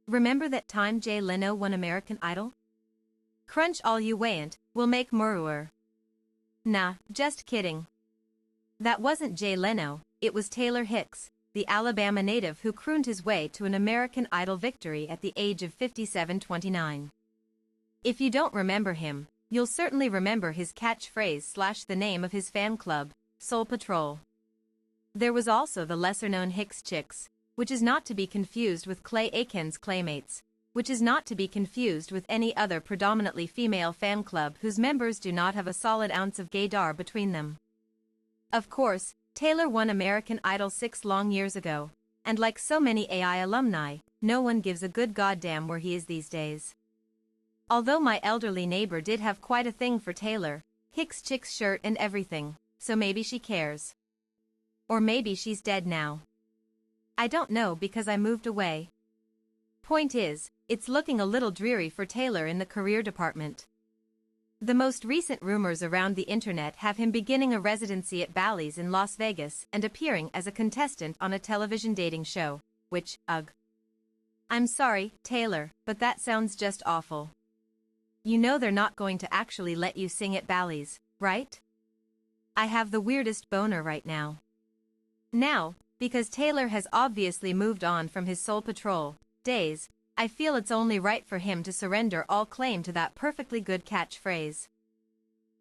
Remember that time Jay Leno won American Idol? Crunch all you waaaant, we'll make mooooooooooore. Nah, just kidding. That wasn't Jay Leno, it was Taylor Hicks, the Alabama native who crooned his way to an American Idol victory at the age of 57-29. If you don't remember him, you'll certainly remember his catchphrase / the name of his fan club, Soul Patrol. There was also the lesser-known Hicks Chicks, which is not to be confused with Clay Aiken's Claymates, which is not to be confused with any other predominantly female fan club whose members do not have a solid ounce of gaydar between them. Of course, Taylor won American Idol 6 long years ago, and like so many AI alumni, no one gives a good goddamn where he is these days. Although my elderly neighbor did have quite a thing for Taylor, Hicks Chicks shirt and everything, so maybe she cares. Or maybe she's dead now. I don't know because I moved away. Point is, it's looking a little dreary for Taylor in the career department. The most recent rumors around the internet have him beginning a residency at Bally's in Las Vegas and appearing as a contestant on a television dating show, which, ugh. I'm sorry, Taylor, but that sounds just awful. You know they're not going to actually let you sing at Bally's, right? I have the weirdest boner right now. Now, because Taylor has obviously moved on from his Soul Patrol days, I feel it's only right for him to surrender all claim to that perfectly good catchphrase.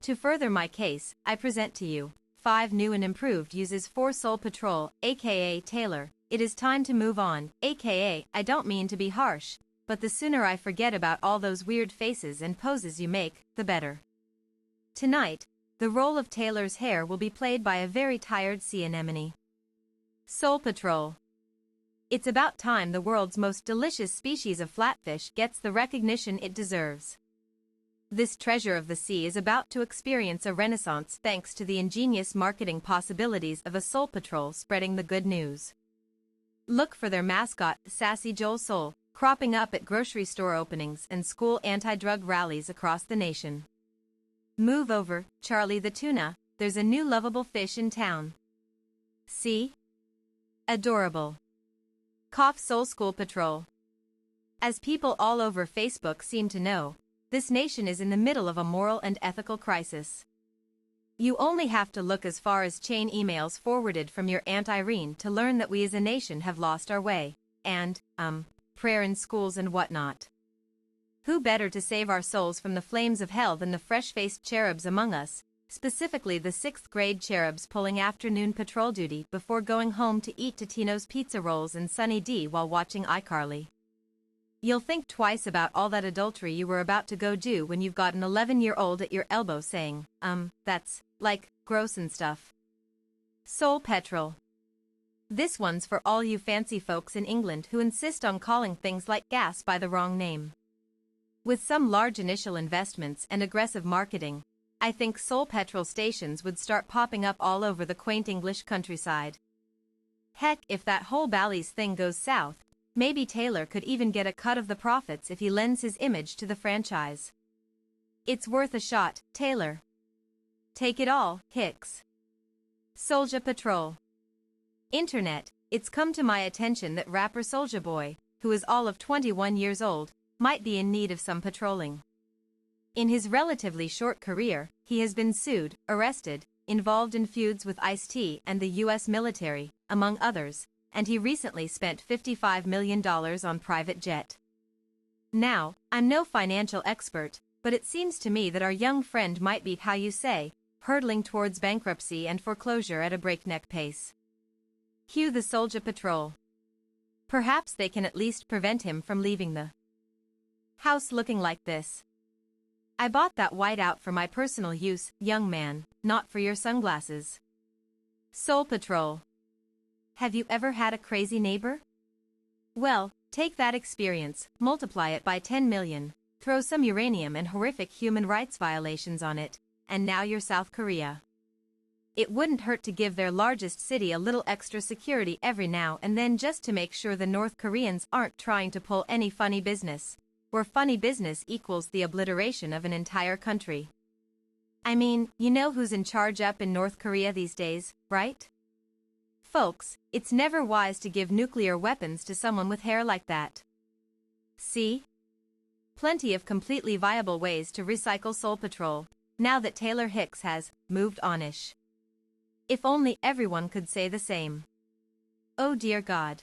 To further my case, I present to you 5 new and improved uses for Soul Patrol, aka Taylor. It is time to move on, aka I don't mean to be harsh, but the sooner I forget about all those weird faces and poses you make, the better. Tonight, the role of Taylor's hair will be played by a very tired sea anemone. Soul Patrol. It's about time the world's most delicious species of flatfish gets the recognition it deserves. This treasure of the sea is about to experience a renaissance thanks to the ingenious marketing possibilities of a Soul Patrol spreading the good news. Look for their mascot, Sassy Joel Soul, cropping up at grocery store openings and school anti-drug rallies across the nation. Move over, Charlie the Tuna, there's a new lovable fish in town. See? Adorable. Cough Soul School Patrol. As people all over Facebook seem to know, this nation is in the middle of a moral and ethical crisis. You only have to look as far as chain emails forwarded from your Aunt Irene to learn that we as a nation have lost our way, and, prayer in schools and whatnot. Who better to save our souls from the flames of hell than the fresh-faced cherubs among us, specifically the 6th grade cherubs pulling afternoon patrol duty before going home to eat Totino's pizza rolls and Sunny D while watching iCarly. You'll think twice about all that adultery you were about to go do when you've got an 11-year-old at your elbow saying, that's, like, gross and stuff. Soul Petrol. This one's for all you fancy folks in England who insist on calling things like gas by the wrong name. With some large initial investments and aggressive marketing, I think Soul Petrol stations would start popping up all over the quaint English countryside. Heck, if that whole Bally's thing goes south, maybe Taylor could even get a cut of the profits if he lends his image to the franchise. It's worth a shot, Taylor. Take it all, Hicks. Soulja Patrol. Internet, it's come to my attention that rapper Soulja Boy, who is all of 21 years old, might be in need of some patrolling. In his relatively short career, he has been sued, arrested, involved in feuds with Ice-T and the US military, among others, and he recently spent $55 million on private jet. Now, I'm no financial expert, but it seems to me that our young friend might be, how you say, hurtling towards bankruptcy and foreclosure at a breakneck pace. Cue the Soulja Patrol. Perhaps they can at least prevent him from leaving the house looking like this. I bought that whiteout for my personal use, young man, not for your sunglasses. Soul Patrol. Have you ever had a crazy neighbor? Well, take that experience, multiply it by 10 million, throw some uranium and horrific human rights violations on it, and now you're South Korea. It wouldn't hurt to give their largest city a little extra security every now and then just to make sure the North Koreans aren't trying to pull any funny business, where funny business equals the obliteration of an entire country. I mean, you know who's in charge up in North Korea these days, right? Folks, it's never wise to give nuclear weapons to someone with hair like that. See? Plenty of completely viable ways to recycle Soul Patrol, now that Taylor Hicks has moved on-ish. If only everyone could say the same. Oh dear God.